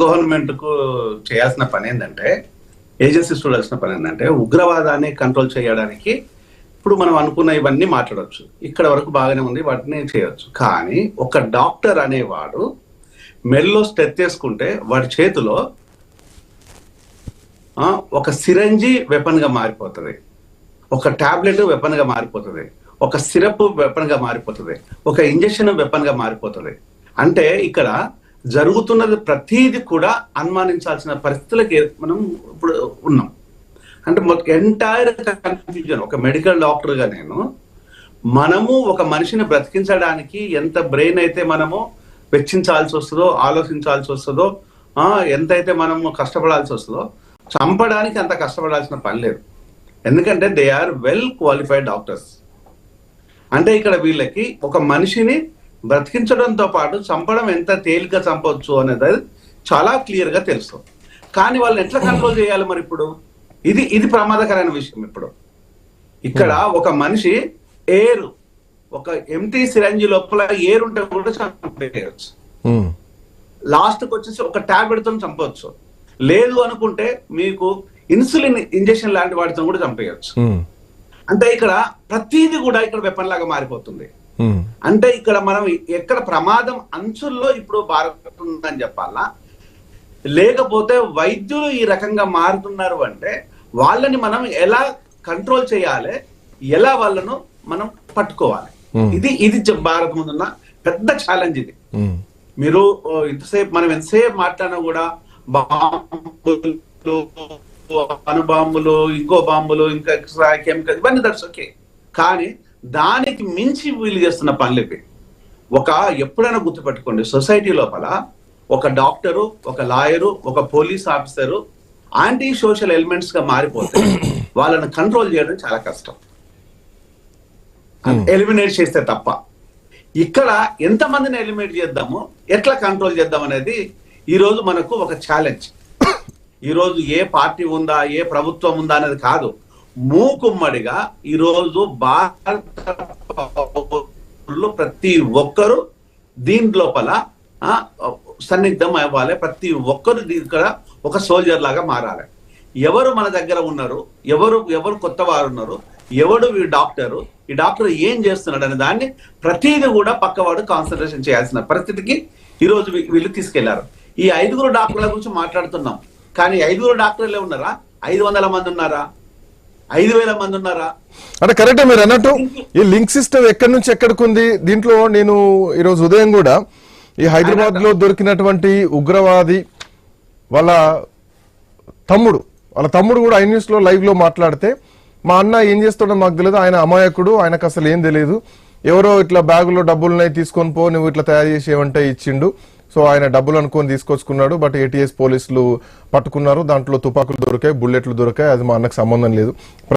Government కు చేయాల్సిన పని ఏంటంటే, ఏజెన్సీస్ చూడాల్సిన పని ఏంటంటే, ఉగ్రవాదాన్ని కంట్రోల్ చేయడానికి ఇప్పుడు మనం అనుకున్న ఇవన్నీ మాట్లాడవచ్చు. ఇక్కడ వరకు బాగానే ఉంది, వాటిని చేయొచ్చు. కానీ ఒక డాక్టర్ అనేవాడు మెల్లో స్టెత్ చేసుకుంటే వాడి చేతిలో ఒక సిరంజి వెపన్ గా మారిపోతుంది, ఒక టాబ్లెట్ వెపన్ గా మారిపోతుంది, ఒక సిరప్ వెపన్ గా మారిపోతుంది, ఒక ఇంజెక్షన్ వెపన్ గా మారిపోతుంది. అంటే ఇక్కడ జరుగుతున్నది ప్రతిదీ కూడా అనుమానించాల్సిన పరిస్థితులకి మనం ఇప్పుడు ఉన్నాం. అంటే ఎంటైర్ కన్ఫ్యూజన్. ఒక మెడికల్ డాక్టర్ గా మనము ఒక మనిషిని బ్రతికించడానికి ఎంత బ్రెయిన్ అయితే మనము వెచ్చించాల్సి వస్తుందో, ఆలోచించాల్సి వస్తుందో, ఎంతైతే మనము కష్టపడాల్సి వస్తుందో, చంపడానికి అంత కష్టపడాల్సిన పని లేదు. ఎందుకంటే they are well qualified doctors. అంటే ఇక్కడ వీళ్ళకి ఒక మనిషిని బ్రతికించడంతో పాటు చంపడం ఎంత తేలిక చంపవచ్చు అనేది చాలా క్లియర్ గా తెలుసు. కానీ వాళ్ళని ఎట్లా కంట్రోల్ చేయాలి మరి? ఇప్పుడు ఇది ప్రమాదకరమైన విషయం. ఇప్పుడు ఇక్కడ ఒక మనిషి ఎయిర్, ఒక ఎంటీ సిరంజి లోపల ఎయిర్ ఉంటే కూడా చంపేయచ్చు. లాస్ట్ కి వచ్చేసి ఒక టాబ్లెట్ తో చంపవచ్చు. లేదు అనుకుంటే మీకు ఇన్సులిన్ ఇంజెక్షన్ లాంటి వాటితో కూడా చంపేయచ్చు. అంటే ఇక్కడ ప్రతిదీ కూడా ఇక్కడ వెపన్ లాగా మారిపోతుంది. అంటే ఇక్కడ మనం ఎక్కడ ప్రమాదం అంచుల్లో ఇప్పుడు భారత్ ఉందని చెప్పాలా, లేకపోతే వైద్యులు ఈ రకంగా మారుతున్నారు అంటే వాళ్ళని మనం ఎలా కంట్రోల్ చేయాలి, ఎలా వాళ్ళను మనం పట్టుకోవాలి, ఇది భారత్ ముందున్న పెద్ద ఛాలెంజ్. ఇది మీరు ఇంతసేపు మనం ఎంతసేపు మాట్లాడినా కూడా బాంబులు, అణుబాంబులు, ఇంకో బాంబులు, ఇంకా కెమికల్, ఇవన్నీ దట్స్ ఓకే. కానీ దానికి మించి వీళ్ళు చేస్తున్న పనులు ఇవి. ఎప్పుడైనా గుర్తుపెట్టుకోండి, సొసైటీ లోపల ఒక డాక్టరు, ఒక లాయరు, ఒక police officer anti social elements గా మారిపోతే వాళ్ళని కంట్రోల్ చేయడం చాలా కష్టం, ఎలిమినేట్ చేస్తే తప్ప. ఇక్కడ ఎంతమందిని ఎలిమినేట్ చేద్దాము, ఎట్లా కంట్రోల్ చేద్దాం అనేది ఈ రోజు మనకు ఒక ఛాలెంజ్. ఈ రోజు ఏ పార్టీ ఉందా, ఏ ప్రభుత్వం ఉందా అనేది కాదు, మూకుమ్మడిగా ఈరోజు భారత ప్రతి ఒక్కరు దీని లోపల సన్నిగ్ధం అవ్వాలి. ప్రతి ఒక్కరు ఇక్కడ ఒక సోల్జర్ లాగా మారాలి. ఎవరు మన దగ్గర ఉన్నారు, ఎవరు కొత్త వారు ఉన్నారు, ఎవడు ఈ డాక్టర్ ఏం చేస్తున్నాడు అనే దాన్ని ప్రతిదీ కూడా పక్కవాడు కాన్సన్ట్రేషన్ చేయాల్సిన పరిస్థితికి ఈరోజు వీళ్ళు తీసుకెళ్లారు. ఈ 5 డాక్టర్ల గురించి మాట్లాడుతున్నాం, కానీ 5 డాక్టర్లే ఉన్నారా? 500 మంది ఉన్నారా? 5,000 మంది ఉన్నారా? అంటే కరెక్టే మీరు అన్నట్టు. ఈ లింక్ సిస్టమ్ ఎక్కడి నుంచి ఎక్కడికి ఉంది? దీంట్లో నేను ఈరోజు ఉదయం కూడా ఈ హైదరాబాద్ లో దొరికినటువంటి ఉగ్రవాది వాళ్ళ తమ్ముడు కూడా ఐన్యూస్ లో లైవ్ లో మాట్లాడితే, మా అన్న ఏం చేస్తాడో మాకు తెలియదు, ఆయన అమాయకుడు, ఆయనకు అసలు ఏం తెలియదు, ఎవరో ఇట్లా బ్యాగులో డబ్బులున్నాయి తీసుకొని పో, నువ్వు ఇట్లా తయారు చేసి ఏమంటే ఇచ్చిండు, సో ఆయన డబ్బులు అనుకొని తీసుకొచ్చుకున్నాడు. బట్ ఏటీఎస్ పోలీసులు పట్టుకున్నారు, దాంట్లో తుపాకులు దొరికాయి, బుల్లెట్లు దొరికాయి, అది మా అన్నకు సంబంధం లేదు.